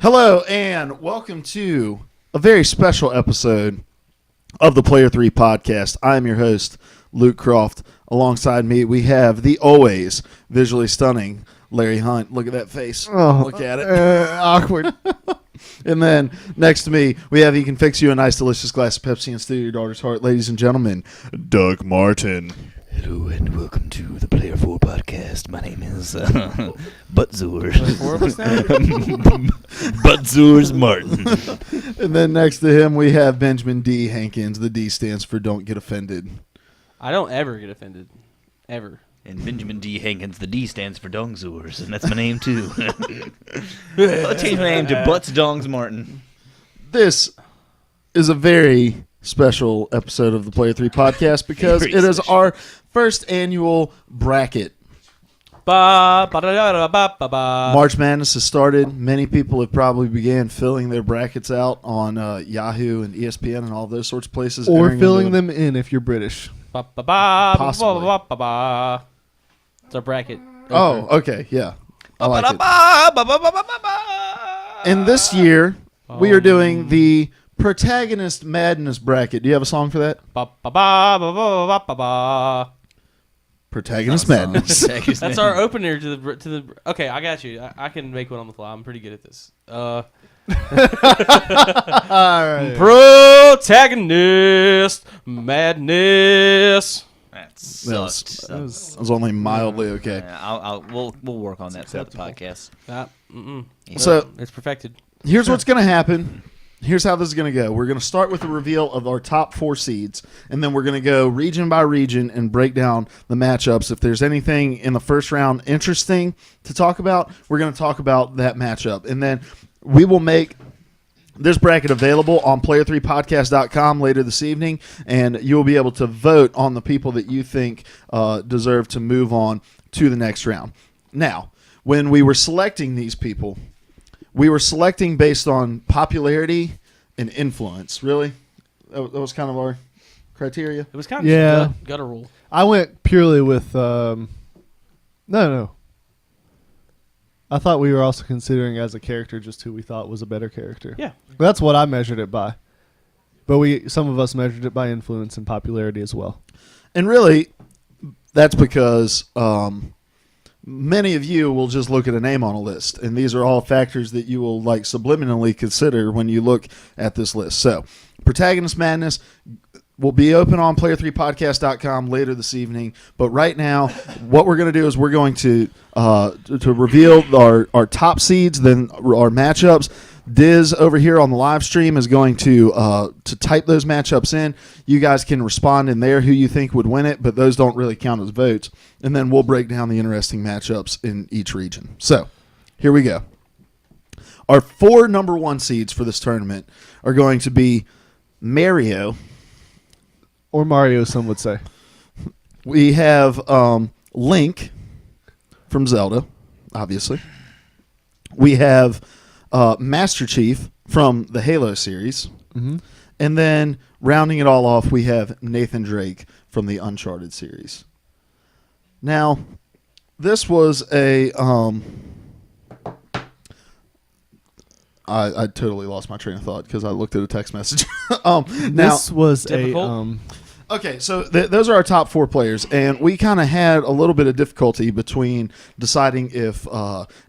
Hello and welcome to a very special episode of the Player 3 podcast. I am your host, Luke Croft. Alongside me, we have the always visually stunning Larry Hunt. Look at that face. Oh, Look at it. Awkward. And then next to me, we have He Can Fix You a Nice Delicious Glass of Pepsi and Steal Your Daughter's Heart. Ladies and gentlemen, Doug Martin. Hello and welcome to the Player 4 podcast. My name is Butzours. Butzours Martin. And then next to him, we have Benjamin D. Hankins. The D stands for Don't Get Offended. I don't ever get offended. Ever. And Benjamin D. Hankins, the D stands for Dongzours, and that's my name too. I'll change my name to Butts Dongs Martin. This is a very special episode of the Player 3 podcast because Very it is special. our first annual bracket. Ba ba da da ba ba ba. March Madness has started. Many people have probably began filling their brackets out on Yahoo and ESPN and all those sorts of places. Or entering filling into them in if you're British. Ba ba ba Possibly. ba ba ba ba. It's our bracket. Oh, okay, yeah. I like it. Ba-ba-da-ba. And this year, we are doing the Protagonist Madness bracket. Do you have a song for that? Ba ba ba ba ba ba ba ba. Protagonist Madness. That's our opener to the. Okay, I got you. I can make one on the fly. I'm pretty good at this. All right. Protagonist Madness. That That sucked. was only mildly okay. Yeah, we'll work on that throughout the podcast. So It's perfected. here's what's going to happen. Here's how this is going to go. We're going to start with the reveal of our top 4 seeds, and then we're going to go region by region and break down the matchups. If there's anything in the first round interesting to talk about, we're going to talk about that matchup. And then we will make this bracket available on player3podcast.com later this evening, and you will be able to vote on the people that you think deserve to move on to the next round. Now, when we were selecting these people, we were selecting based on popularity and influence. Really? That was kind of our criteria? It was kind of Yeah. just gutter rule. I went purely with. No. I thought we were also considering as a character just who we thought was a better character. Yeah. That's what I measured it by. But some of us measured it by influence and popularity as well. And really, that's because many of you will just look at a name on a list, and these are all factors that you will like subliminally consider when you look at this list. So, Protagonist Madness will be open on player3podcast.com later this evening, but right now, what we're going to do is we're going to reveal our top seeds, then our matchups. Diz over here on the live stream is going to type those matchups in. You guys can respond in there who you think would win it, but those don't really count as votes. And then we'll break down the interesting matchups in each region. So here we go. Our 4 number 1 seeds for this tournament are going to be Mario. Or Mario, some would say. We have Link from Zelda, obviously. We have Master Chief from the Halo series. Mm-hmm. And then rounding it all off, we have Nathan Drake from the Uncharted series. Now, this was a... I totally lost my train of thought because I looked at a text message. This was difficult? Okay, so those are our top 4 players, and we kind of had a little bit of difficulty between deciding if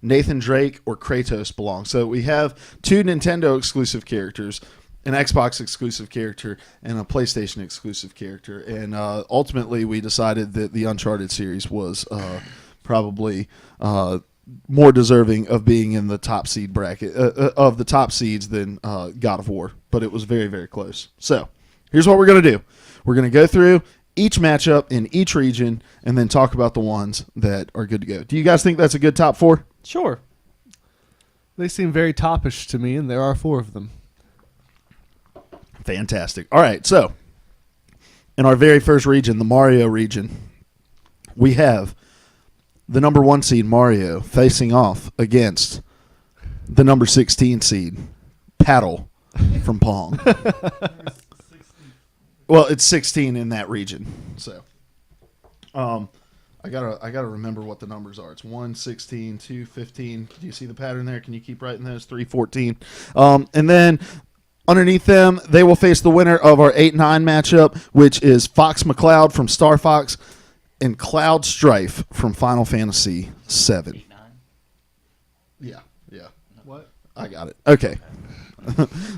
Nathan Drake or Kratos belong. So we have 2 Nintendo exclusive characters, an Xbox exclusive character, and a PlayStation exclusive character, and ultimately we decided that the Uncharted series was probably more deserving of being in the top seed bracket of the top seeds than God of War, but it was very, very close. So here's what we're going to do. We're going to go through each matchup in each region and then talk about the ones that are good to go. Do you guys think that's a good top 4? Sure. They seem very topish to me, and there are 4 of them. Fantastic. All right, so in our very first region, the Mario region, we have the number 1 seed, Mario, facing off against the number 16 seed, Paddle from Pong. Well, it's 16 in that region. So, I I gotta remember what the numbers are. It's 1, 16, 2, 15. Do you see the pattern there? Can you keep writing those? 3, 14. And then underneath them, they will face the winner of our 8-9 matchup, which is Fox McCloud from Star Fox and Cloud Strife from Final Fantasy VII. Yeah. What? I got it. Okay.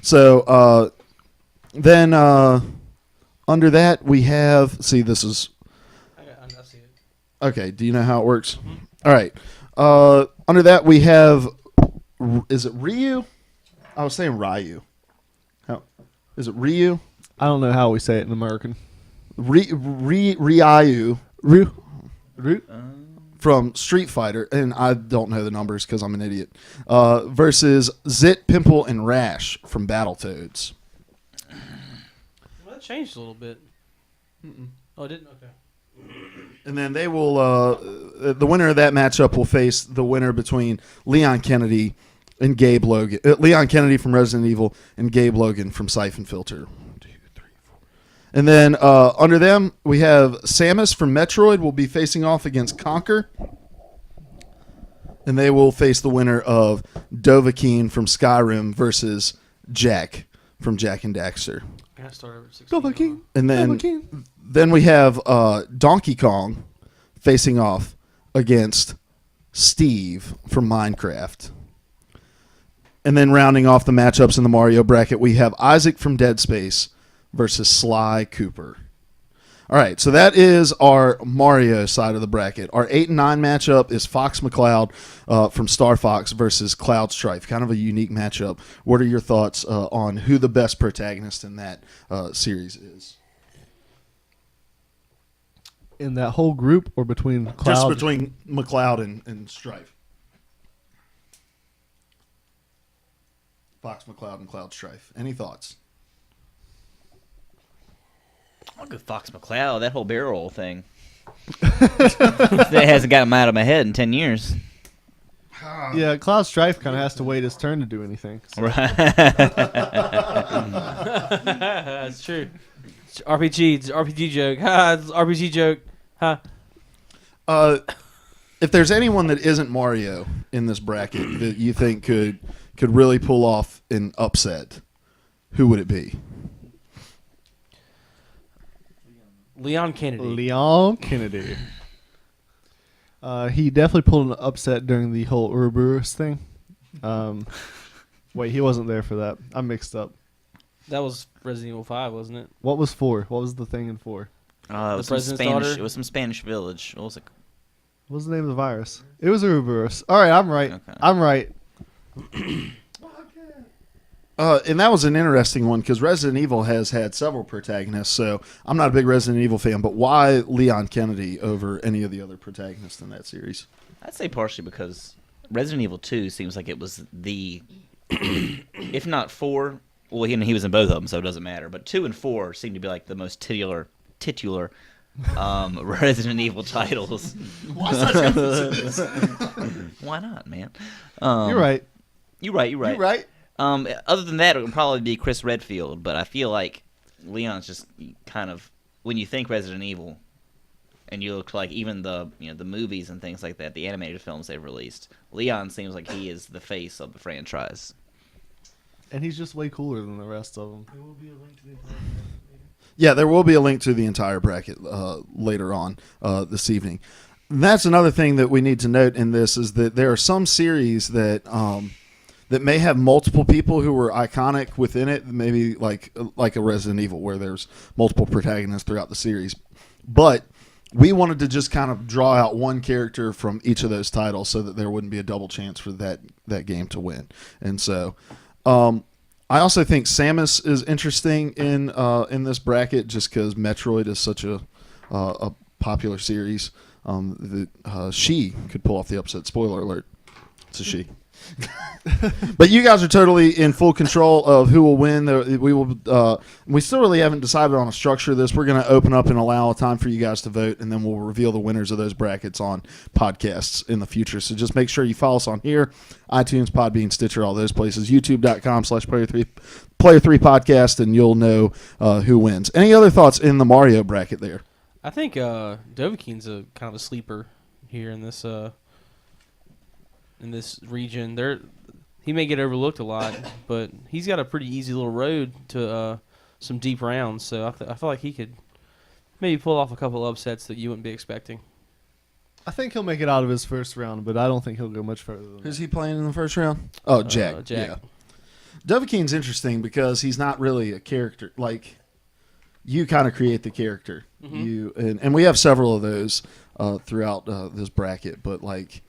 So then under that we have. See, this is. I see it. Okay, do you know how it works? All right. Under that, we have, is it Ryu? I was saying Ryu. How is it Ryu? I don't know how we say it in American. Ryu Ryu. from Street Fighter, and I don't know the numbers because I'm an idiot, versus Zit, Pimple, and Rash from Battletoads. Well, that changed a little bit. Oh, it didn't? Okay. And then they will, the winner of that matchup will face the winner between Leon Kennedy and Gabe Logan. Leon Kennedy from Resident Evil and Gabe Logan from Siphon Filter. 1, 2, 3, 4. And then under them, we have Samus from Metroid will be facing off against Conker. And they will face the winner of Dovahkiin from Skyrim versus Jack from Jak and Daxter. I gotta start over at 16. Dovahkiin. And then we have Donkey Kong facing off against Steve from Minecraft. And then rounding off the matchups in the Mario bracket, we have Isaac from Dead Space versus Sly Cooper. All right, so that is our Mario side of the bracket. Our 8 and 9 matchup is Fox McCloud from Star Fox versus Cloud Strife. Kind of a unique matchup. What are your thoughts on who the best protagonist in that series is? In that whole group or between Cloud? Just between McCloud and Strife. Fox McCloud and Cloud Strife. Any thoughts? I'll go Fox McCloud. That whole barrel roll thing. That hasn't gotten out of my head in 10 years. Yeah, Cloud Strife kind of has to wait his turn to do anything. So. Right. That's true. It's RPG joke. Ha, it's RPG joke. Ha. If there's anyone that isn't Mario in this bracket that you think could really pull off an upset, who would it be? Leon Kennedy. Leon Kennedy. He definitely pulled an upset during the whole Ouroboros thing. Wait, he wasn't there for that. I'm mixed up. That was Resident Evil 5, wasn't it? What was 4? What was the thing in 4? It was some president's Spanish. daughter? It was some Spanish village. What was it? What was the name of the virus? It was Ouroboros. All right, I'm right. Okay. I'm right. And that was an interesting one because Resident Evil has had several protagonists, so I'm not a big Resident Evil fan, but why Leon Kennedy over any of the other protagonists in that series? I'd say partially because Resident Evil 2 seems like it was the, if not 4, well, he was in both of them, so it doesn't matter, but 2 and 4 seem to be like the most titular Resident Evil titles. Why such emphasis? Why not, man? You're right. You're right. You're right. Other than that, it would probably be Chris Redfield, but I feel like Leon's just kind of, when you think Resident Evil, and you look like even the the movies and things like that, the animated films they've released, Leon seems like he is the face of the franchise. And he's just way cooler than the rest of them. Yeah, there will be a link to the entire bracket later on this evening. And that's another thing that we need to note in this is that there are some series that that may have multiple people who were iconic within it, maybe like a Resident Evil where there's multiple protagonists throughout the series. But we wanted to just kind of draw out one character from each of those titles so that there wouldn't be a double chance for that game to win. And so I also think Samus is interesting in this bracket just because Metroid is such a popular series that she could pull off the upset. Spoiler alert, it's a she. But you guys are totally in full control of who will win. We still really haven't decided on a structure of this. We're going to open up and allow a time for you guys to vote, and then we'll reveal the winners of those brackets on podcasts in the future. So just make sure you follow us on here, iTunes, Podbean, Stitcher, all those places, youtube.com/Player3 Podcast, and you'll know who wins. Any other thoughts in the Mario bracket there? I think Dovahkien's a kind of a sleeper here in this region. He may get overlooked a lot, but he's got a pretty easy little road to some deep rounds. So I feel like he could maybe pull off a couple upsets that you wouldn't be expecting. I think he'll make it out of his first round, but I don't think he'll go much further than Who's that. he playing in the first round? Oh, Jack. Jack. Yeah. Dovahkien's interesting because he's not really a character. Like, you kind of create the character. Mhm. And we have several of those throughout this bracket, but like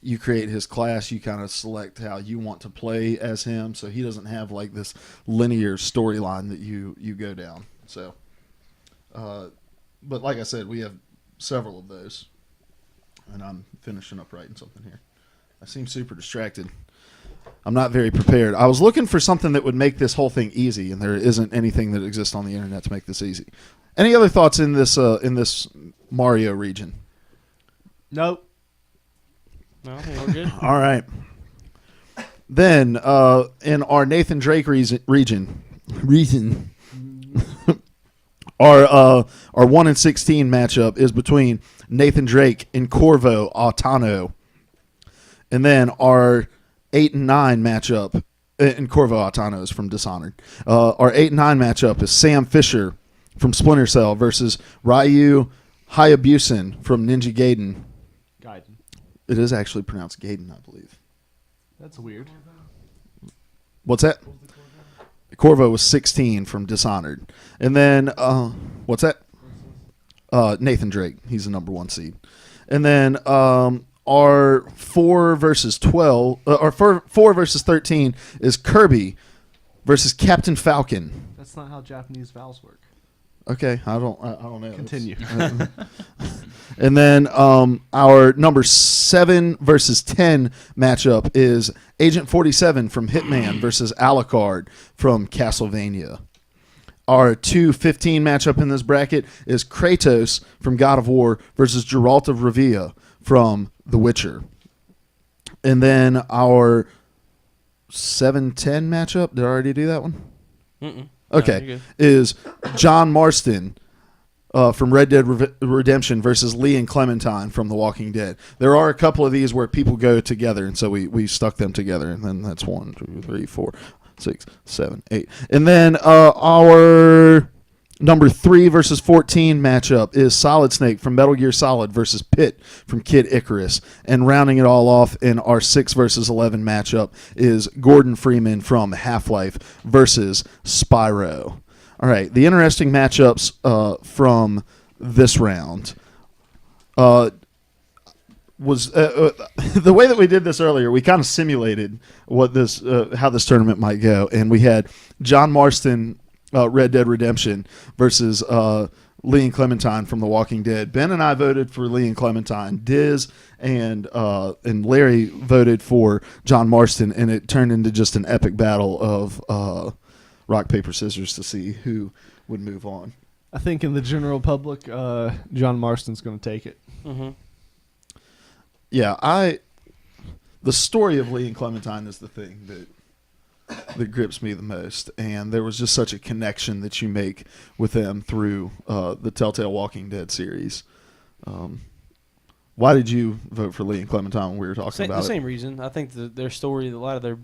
you create his class, you kind of select how you want to play as him, so he doesn't have like this linear storyline that you go down. So, but like I said, we have several of those, and I'm finishing up writing something here. I seem super distracted. I'm not very prepared. I was looking for something that would make this whole thing easy, and there isn't anything that exists on the internet to make this easy. Any other thoughts in this Mario region? Nope. No, I think we're good. All right. Then in our Nathan Drake region, our 1-16 matchup is between Nathan Drake and Corvo Altano, and then our 8-9 matchup, and Corvo Altano is from Dishonored. Our 8-9 matchup is Sam Fisher from Splinter Cell versus Ryu Hayabusan from Ninja Gaiden. Gaiden. It is actually pronounced Gaiden, I believe. That's weird. What's that? Corvo was 16 from Dishonored. And then, what's that? Nathan Drake. He's the number 1 seed. And then our 4 versus 12, or 4 versus 13 is Kirby versus Captain Falcon. That's not how Japanese vowels work. Okay, I don't know. Continue. And then our number 7 versus 10 matchup is Agent 47 from Hitman versus Alucard from Castlevania. Our 2-15 matchup in this bracket is Kratos from God of War versus Geralt of Rivia from The Witcher. And then our 7-10 matchup, did I already do that one? Mm-mm. Okay, No, you're good. is John Marston from Red Dead Redemption versus Lee and Clementine from The Walking Dead. There are a couple of these where people go together, and so we stuck them together, and then that's 1, 2, 3, 4, 6, 7, 8. And then our number 3 versus 14 matchup is Solid Snake from Metal Gear Solid versus Pit from Kid Icarus. And rounding it all off in our 6 versus 11 matchup is Gordon Freeman from Half-Life versus Spyro. All right, the interesting matchups from this round was the way that we did this earlier. We kind of simulated what this how this tournament might go, and we had John Marston, Red Dead Redemption versus Lee and Clementine from The Walking Dead. Ben and I voted for Lee and Clementine. Diz and Larry voted for John Marston, and it turned into just an epic battle of rock, paper, scissors to see who would move on. I think in the general public, John Marston's going to take it. Mm-hmm. Yeah, the story of Lee and Clementine is the thing that grips me the most, and there was just such a connection that you make with them through the Telltale Walking Dead series. Why did you vote for Lee and Clementine when we were talking about The it? same reason. I think their story, a lot of their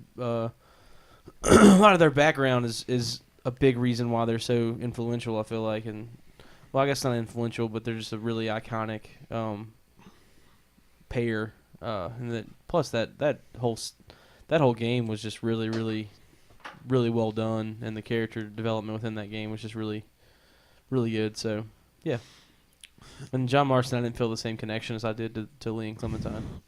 a lot of their background is a big reason why they're so influential. I feel like, and well, I guess not influential, but they're just a really iconic pair. And that plus that whole game was just really, really, really well done, and the character development within that game was just really, really good. So, yeah. And John Marston, I didn't feel the same connection as I did to Lee and Clementine.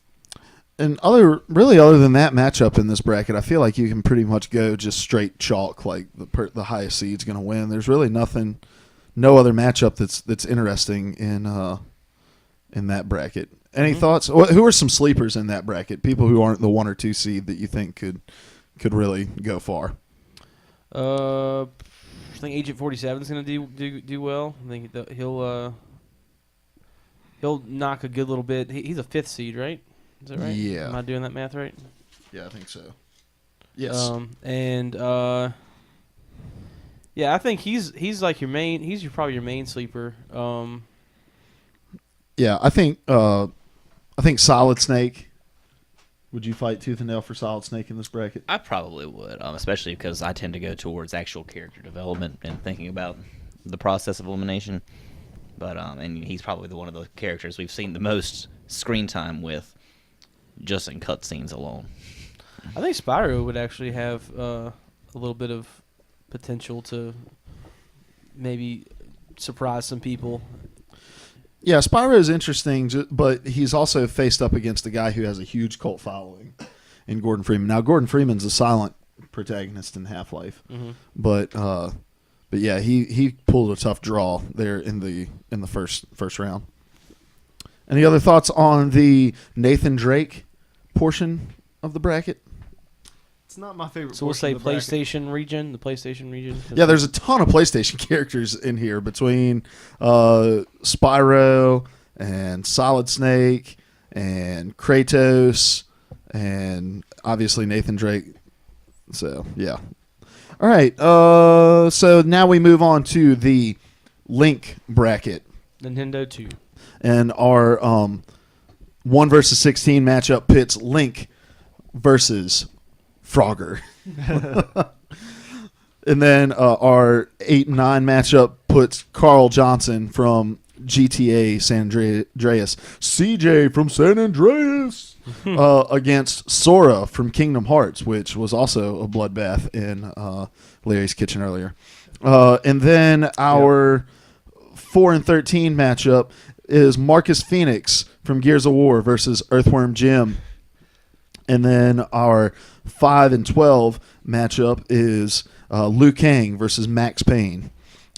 And other than that matchup in this bracket, I feel like you can pretty much go just straight chalk. Like the highest seed's going to win. There's really no other matchup that's interesting in that bracket. Any thoughts? Who are some sleepers in that bracket? People who aren't the 1 or 2 seed that you think could really go far. I think Agent 47 is going to do well. I think he'll knock a good little bit. He's a 5th seed, right? Is that right? Yeah. Am I doing that math right? Yeah, I think so. Yes. Yeah, I think he's like your main. Probably your main sleeper. Yeah, I think Solid Snake. Would you fight tooth and nail for Solid Snake in this bracket? I probably would, especially because I tend to go towards actual character development and thinking about the process of elimination. But and he's probably one of the characters we've seen the most screen time with, just in cutscenes alone. I think Spyro would actually have a little bit of potential to maybe surprise some people. Yeah, Spyro is interesting, but he's also faced up against a guy who has a huge cult following in Gordon Freeman. Now, Gordon Freeman's a silent protagonist in Half-Life, but yeah, he pulled a tough draw there in the first round. Any other thoughts on the Nathan Drake portion of the bracket? It's not my favorite. So we'll say portion of the bracket. PlayStation region, the PlayStation region. Yeah, there's a ton of PlayStation characters in here between Spyro and Solid Snake and Kratos and obviously Nathan Drake. So, yeah. All right. So now we move on to the Link bracket. Nintendo 2. And our 1 versus 16 matchup pits Link versus Frogger. And then our 8 and 9 matchup puts Carl Johnson from GTA San Andreas, CJ from San Andreas, against Sora from Kingdom Hearts, which was also a bloodbath in Larry's kitchen earlier. And then our 4 and 13 matchup is Marcus Phoenix from Gears of War versus Earthworm Jim. And then our 5 and 12 matchup is Liu Kang versus Max Payne.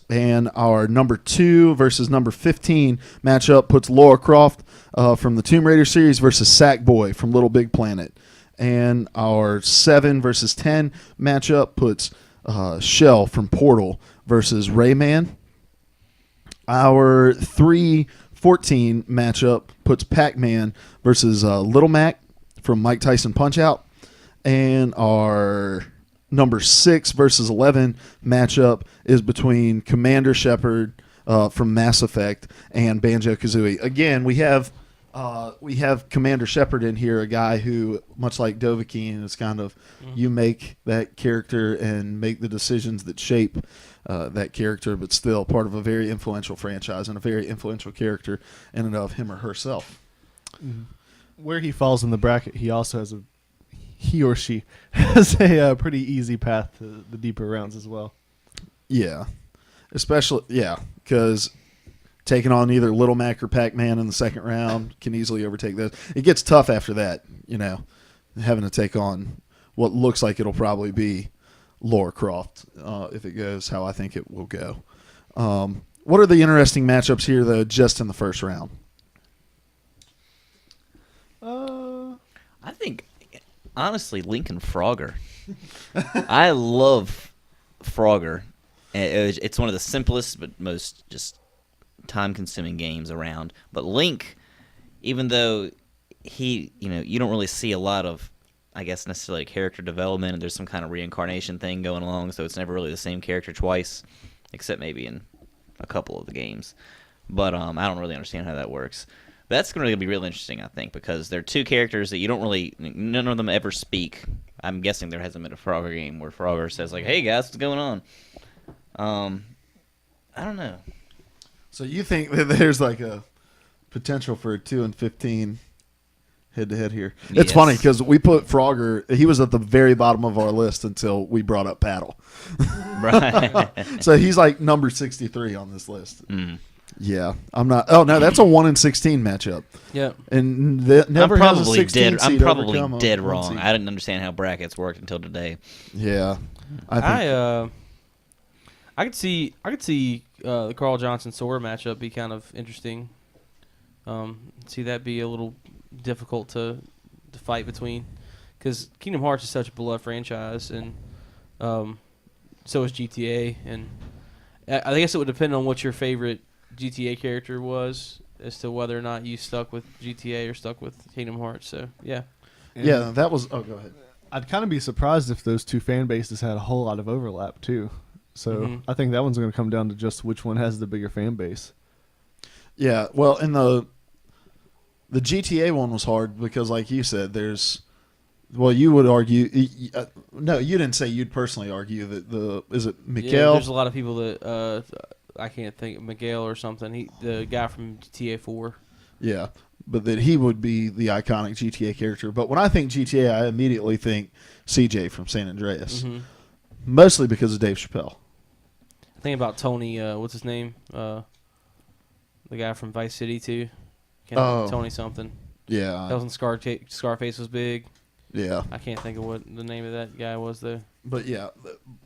And our number 2 versus number 15 matchup puts Lara Croft from the Tomb Raider series versus Sackboy from Little Big Planet. And our 7 versus 10 matchup puts Shell from Portal versus Rayman. Our 3-14 matchup puts Pac-Man versus Little Mac from Mike Tyson Punch-Out. And our number 6 versus 11 matchup is between Commander Shepard from Mass Effect and Banjo-Kazooie. Again, we have Commander Shepard in here, a guy who, much like Dovahkiin, is kind of you make that character and make the decisions that shape that character, but still part of a very influential franchise and a very influential character in and of him or herself. Where he falls in the bracket, he or she has a pretty easy path to the deeper rounds as well. Yeah, especially because taking on either Little Mac or Pac-Man in the second round can easily overtake those. It gets tough after that, having to take on what looks like it'll probably be Lara Croft if it goes how I think it will go. What are the interesting matchups here, though, just in the first round? I think, honestly, Link and Frogger. I love Frogger. It's one of the simplest but most just time-consuming games around. But Link, even though you don't really see a lot of, I guess, necessarily character development, and there's some kind of reincarnation thing going along, so it's never really the same character twice, except maybe in a couple of the games. But I don't really understand how that works. That's going to be really interesting, I think, because they're two characters that you don't really, none of them ever speak. I'm guessing there hasn't been a Frogger game where Frogger says, like, hey, guys, what's going on? I don't know. So you think that there's like a potential for a 2 and 15 head-to-head here? It's Yes. funny because we put Frogger, he was at the very bottom of our list until we brought up Paddle. Right. So he's like number 63 on this list. Mm. Yeah, I'm not. Oh no, that's a 1 and 16 matchup. Yeah. And never I'm has a probably 16 dead. I'm seed probably overcome a dead 1 wrong. seed. I didn't understand how brackets worked until today. Yeah, I think. I could see the Carl Johnson Sora matchup be kind of interesting. See that be a little difficult to fight between, because Kingdom Hearts is such a beloved franchise, and so is GTA, and I guess it would depend on what your favorite GTA character was as to whether or not you stuck with GTA or stuck with Kingdom Hearts. So yeah. Yeah, that was. Oh, go ahead. I'd kind of be surprised if those two fan bases had a whole lot of overlap too. So Mhm. I think that one's going to come down to just which one has the bigger fan base. Yeah, well, in the GTA one was hard because, like you said, well, you would argue. No, you didn't say you'd personally argue that is it Yeah, Miguel? there's a lot of people that I can't think, Miguel or something. The guy from GTA 4. Yeah, but that he would be the iconic GTA character. But when I think GTA, I immediately think CJ from San Andreas, Mm-hmm. mostly because of Dave Chappelle. I think about Tony. What's his name? The guy from Vice City too. Tony something. Yeah, That was in Scarface was big. yeah. I can't think of what the name of that guy was though. But yeah,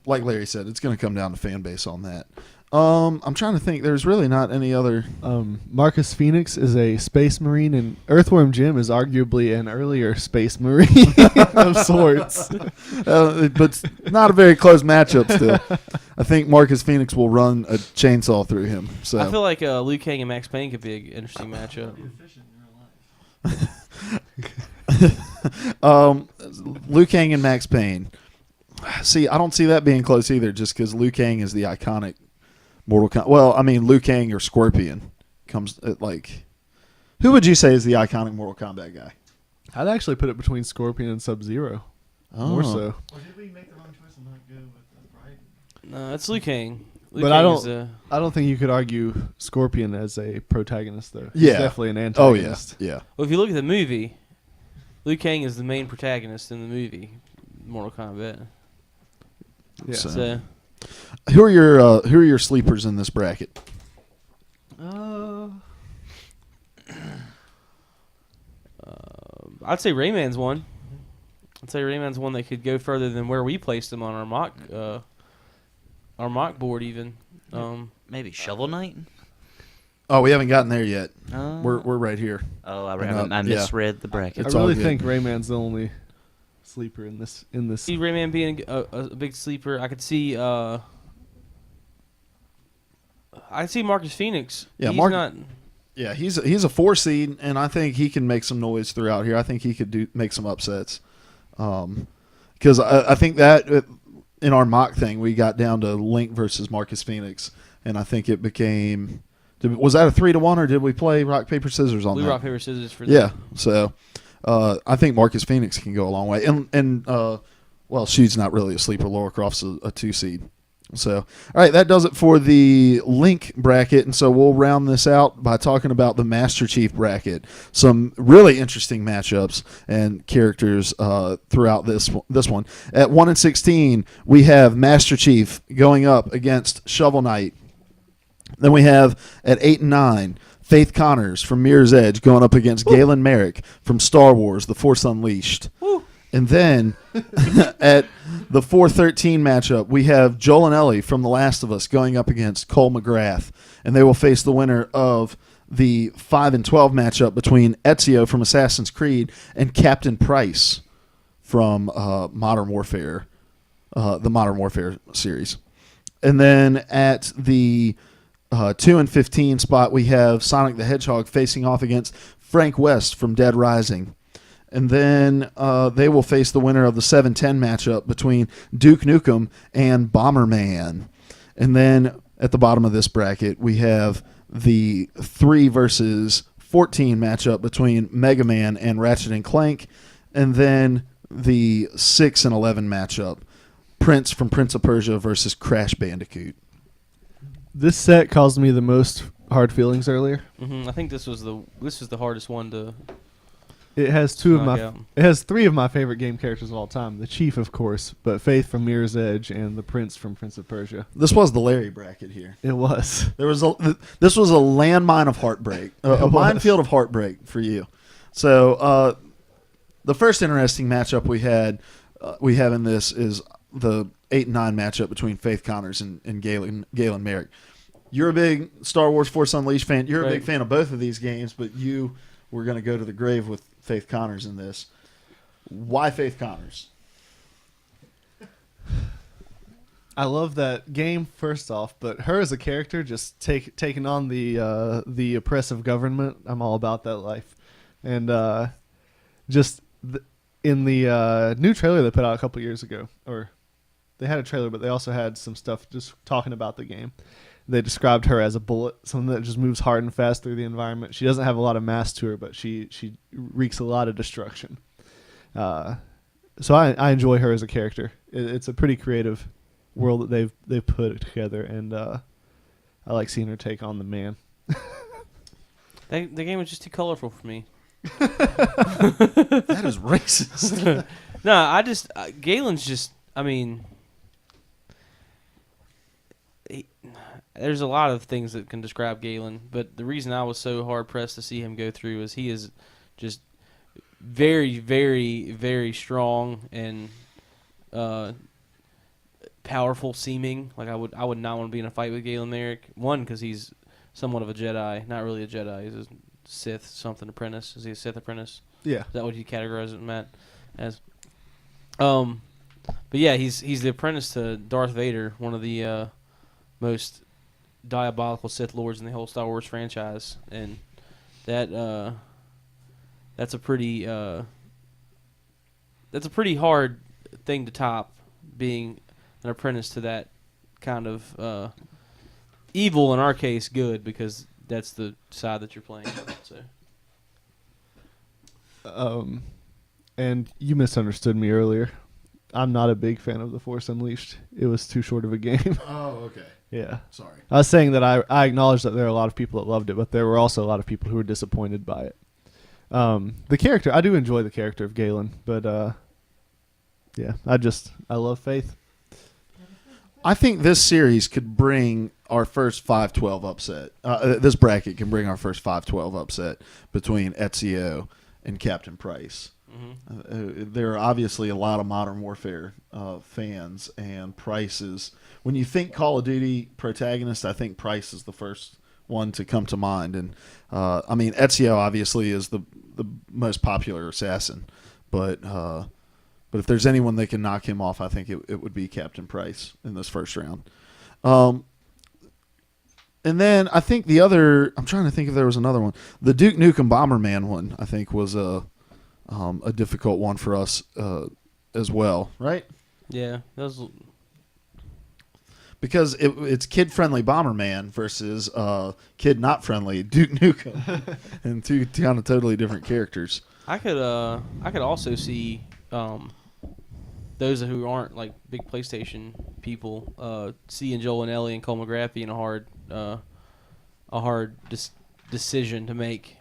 like Larry said, it's going to come down to fan base on that. I'm trying to think. There's really not any other. Marcus Phoenix is a space marine, and Earthworm Jim is arguably an earlier space marine of sorts. But not a very close matchup still. I think Marcus Phoenix will run a chainsaw through him. So I feel like Liu Kang and Max Payne could be an interesting matchup. Liu Kang and Max Payne. See, I don't see that being close either, just because Liu Kang is the iconic Mortal Kombat. Well, I mean, Liu Kang or Scorpion comes at like. Who would you say is the iconic Mortal Kombat guy? I'd actually put it between Scorpion and Sub-Zero. More so. Or did we make the wrong choice and not go with Raiden? No, it's Liu Kang. Liu But Kang I don't- is, I don't think you could argue Scorpion as a protagonist, though. Yeah. He's definitely an Oh yeah, antagonist. yeah. well, if you look at the movie, Liu Kang is the main protagonist in the movie, Mortal Kombat. Yeah. So- Who are your sleepers in this bracket? I'd say Rayman's one. I'd say Rayman's one that could go further than where we placed him on our mock board even. Maybe Shovel Knight. Oh, we haven't gotten there yet. Oh, We're right here. I Yeah. misread the bracket. It's I all really good. think Rayman's the only sleeper in this. See Rayman being a big sleeper. I could see. I see Marcus Phoenix. Yeah, He's Mark- not. Yeah, he's a 4 seed, and I think he can make some noise throughout here. I think he could make some upsets. Because I think that in our mock thing we got down to Link versus Marcus Phoenix, and I think it became. Was that a 3-1 or did we play rock paper scissors on We that? rock paper scissors for Yeah, that. so I think Marcus Phoenix can go a long way, and well, she's not really a sleeper. Laura Croft's a 2 seed. So, all right, that does it for the Link bracket, and so we'll round this out by talking about the Master Chief bracket. Some really interesting matchups and characters throughout this one. At 1 and 16, we have Master Chief going up against Shovel Knight. Then we have at 8 and 9, Faith Connors from Mirror's Edge going up against Galen Merrick from Star Wars: The Force Unleashed. Woo. And then at the 4-13 matchup, we have Joel and Ellie from The Last of Us going up against Cole McGrath. And they will face the winner of the 5 and 12 matchup between Ezio from Assassin's Creed and Captain Price from Modern Warfare, the Modern Warfare series. And then at the 2 and 15 spot, we have Sonic the Hedgehog facing off against Frank West from Dead Rising. And then they will face the winner of the 7-10 matchup between Duke Nukem and Bomberman. And then at the bottom of this bracket, we have the 3 versus 14 matchup between Mega Man and Ratchet and Clank. And then the 6 and 11 matchup, Prince from Prince of Persia versus Crash Bandicoot. This set caused me the most hard feelings earlier. I think this was the hardest one to It has knock out. It has 3 of my favorite game characters of all time. The Chief, of course, but Faith from Mirror's Edge and the Prince from Prince of Persia. This was the Larry bracket here. It was. This was a landmine of heartbreak, a minefield of heartbreak for you. So the first interesting matchup we have in this is the 8 and 9 matchup between Faith Connors and Galen Merrick. You're a big Star Wars Force Unleashed fan. You're a big fan of both of these games, but you were going to go to the grave with Faith Connors in this. Why Faith Connors? I love that game, first off, but her as a character just taking on the oppressive government. I'm all about that life. And in the new trailer they put out a couple years ago, or they had a trailer, but they also had some stuff just talking about the game. They described her as a bullet, someone that just moves hard and fast through the environment. She doesn't have a lot of mass to her, but she wreaks a lot of destruction. So I enjoy her as a character. It's a pretty creative world that they've put together, and I like seeing her take on the man. The game was just too colorful for me. That is racist. No, I just Galen's just. I mean, there's a lot of things that can describe Galen, but the reason I was so hard pressed to see him go through is he is just very, very, very strong and powerful seeming. Like I would not want to be in a fight with Galen Merrick. One, because he's somewhat of a Jedi, not really a Jedi. He's a Sith something apprentice. Is he a Sith apprentice? Yeah. Is that what you categorize it, Matt? As, but yeah, he's the apprentice to Darth Vader, one of the most diabolical Sith lords in the whole Star Wars franchise, and that's a pretty hard thing to top, being an apprentice to that kind of evil. In our case, good, because that's the side that you're playing. So. And you misunderstood me earlier. I'm not a big fan of The Force Unleashed. It was too short of a game. Oh, okay. Yeah. Sorry. I was saying that I acknowledge that there are a lot of people that loved it, but there were also a lot of people who were disappointed by it. The character, I do enjoy the character of Galen, but yeah, I love Faith. I think this series could bring our first 5-12 upset. This bracket can bring our first 5-12 upset between Ezio and Captain Price. There are obviously a lot of Modern Warfare fans, and Price is, when you think Call of Duty Protagonist, I think Price is the first one to come to mind. And I mean, Ezio obviously is the most popular assassin, but if there's anyone that can knock him off, I think it would be Captain Price in this first round. And then I think I'm trying to think if there was another one. The Duke Nukem Bomberman one, I think, was a difficult one for us as well, right? Yeah, that was. Because it's kid-friendly Bomberman versus kid-not-friendly Duke Nukem, and two kind of totally different characters. I could also see those who aren't like big PlayStation people seeing Joel and Ellie and Cole McGrath being a hard decision to make.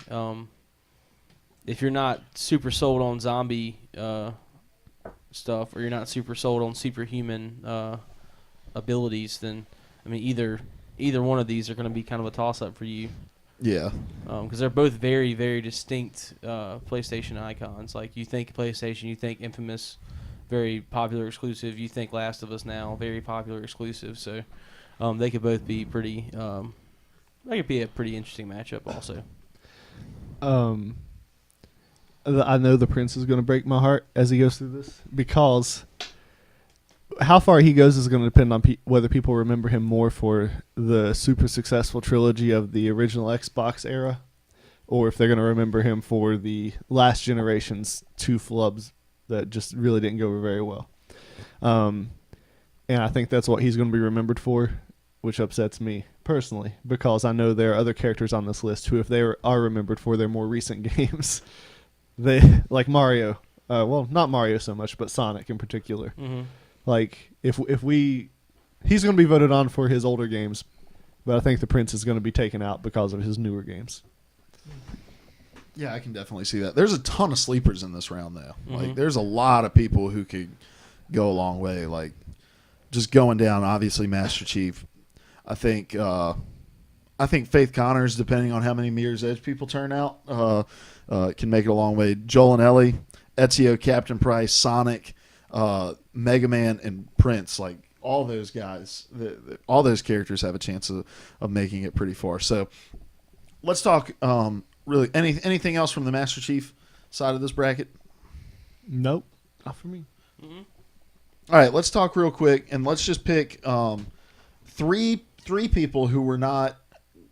If you're not super sold on zombie stuff, or you're not super sold on superhuman abilities, then I mean either one of these are going to be kind of a toss-up for you. Yeah. Because they're both very, very distinct PlayStation icons. Like, you think PlayStation, you think Infamous, very popular exclusive. You think Last of Us now, very popular exclusive. So they could both be pretty. That could be a pretty interesting matchup, also. I know the Prince is going to break my heart as he goes through this, because how far he goes is going to depend on whether people remember him more for the super successful trilogy of the original Xbox era, or if they're going to remember him for the last generation's two flubs that just really didn't go over very well. And I think that's what he's going to be remembered for, which upsets me personally, because I know there are other characters on this list who, if they are remembered for their more recent games, they like Mario. Well, not Mario so much, but Sonic in particular. Mm-hmm. Like, he's going to be voted on for his older games, but I think the Prince is going to be taken out because of his newer games. Yeah, I can definitely see that. There's a ton of sleepers in this round, though. Mm-hmm. Like, there's a lot of people who could go a long way. Like, just going down, obviously, Master Chief. I think Faith Connors, depending on how many Mirror's Edge people turn out, can make it a long way. Joel and Ellie, Ezio, Captain Price, Sonic, Mega Man, and Prince, like all those guys, all those characters have a chance of making it pretty far. So let's talk really anything else from the Master Chief side of this bracket? Nope, not for me. Mm-hmm. All right, let's talk real quick, and let's just pick three people who were not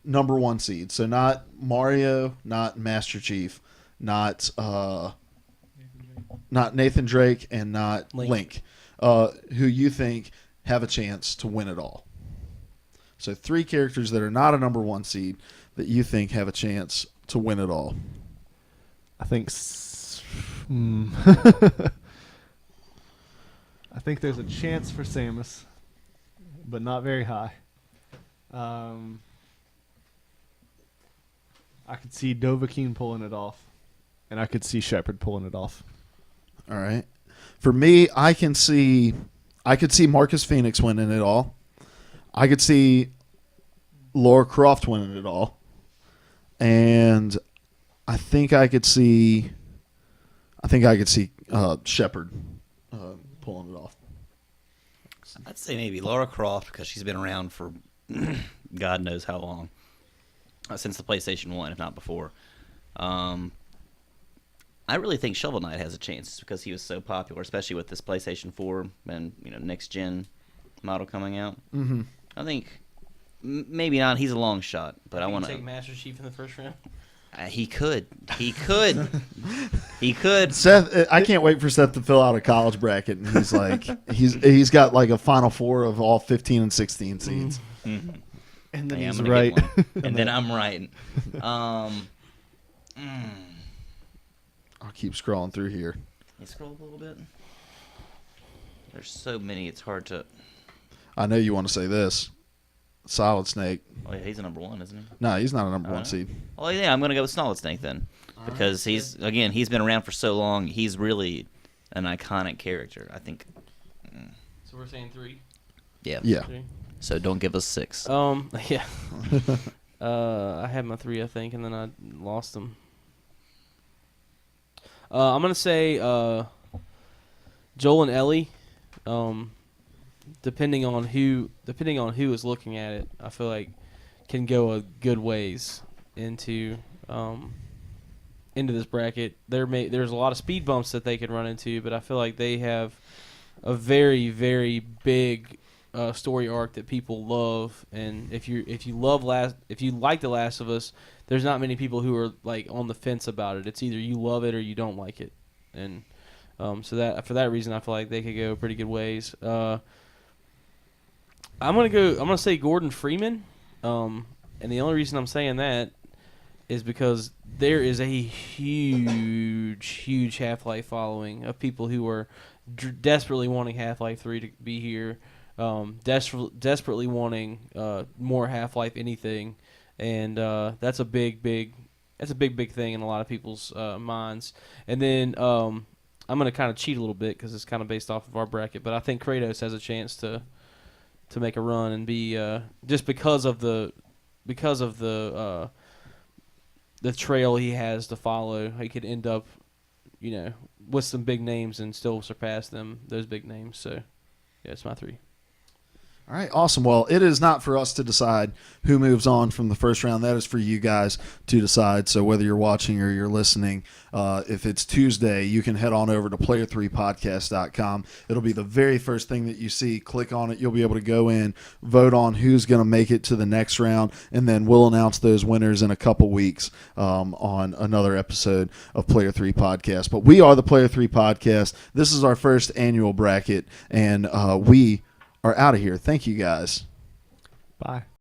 number one seeds. So not Mario, not Master Chief, not Nathan Drake, and not Link. who you think have a chance to win it all. So 3 characters that are not a number 1 seed that you think have a chance to win it all. I think. I think there's a chance for Samus, but not very high. I could see Dovahkiin pulling it off, and I could see Shepard pulling it off. All right. For me, I could see Marcus Phoenix winning it all. I could see Lara Croft winning it all. And I think I could see Shepard pulling it off. I'd say maybe Lara Croft because she's been around for God knows how long. Since the PlayStation 1, if not before. I really think Shovel Knight has a chance because he was so popular, especially with this PlayStation 4 and next gen model coming out. Mm-hmm. I think maybe not. He's a long shot, but I want take to. Master Chief in the first round. He could. He could. Seth, I can't wait for Seth to fill out a college bracket, and he's like, he's got like a Final Four of all 15 and 16 seeds. Mm-hmm. And then Yeah, he's I'm gonna right. get one. And then I'm right. I'll keep scrolling through here. You scroll a little bit. There's so many. It's hard to. I know you want to say this. Solid Snake. Oh yeah, he's a number 1, isn't he? No, he's not a number 1 no? seed. Oh yeah, I'm gonna go with Solid Snake then, because he's been around for so long. He's really an iconic character. I think. So we're saying 3. Yeah. Yeah. 3. So don't give us 6. Yeah. I had my 3, I think, and then I lost them. I'm gonna say Joel and Ellie. Depending on who is looking at it, I feel like can go a good ways into this bracket. There's a lot of speed bumps that they could run into, but I feel like they have a very, very big story arc that people love. And if you like The Last of Us, there's not many people who are like on the fence about it. It's either you love it or you don't like it. And so that for that reason, I feel like they could go pretty good ways. I'm gonna say Gordon Freeman, and the only reason I'm saying that is because there is a huge Half-Life following of people who are desperately wanting Half-Life 3 to be here, desperately wanting more Half-Life anything, and that's a big thing in a lot of people's minds. And then I'm gonna kind of cheat a little bit because it's kind of based off of our bracket, but I think Kratos has a chance to make a run and be just because of the trail he has to follow. He could end up, with some big names and still surpass those big names. So, yeah, it's my 3. All right, awesome. Well, it is not for us to decide who moves on from the first round. That is for you guys to decide. So whether you're watching or you're listening, if it's Tuesday, you can head on over to player3podcast.com. It'll be the very first thing that you see. Click on it. You'll be able to go in, vote on who's going to make it to the next round, and then we'll announce those winners in a couple weeks on another episode of Player 3 Podcast. But we are the Player 3 Podcast. This is our first annual bracket, and we are out of here. Thank you, guys. Bye.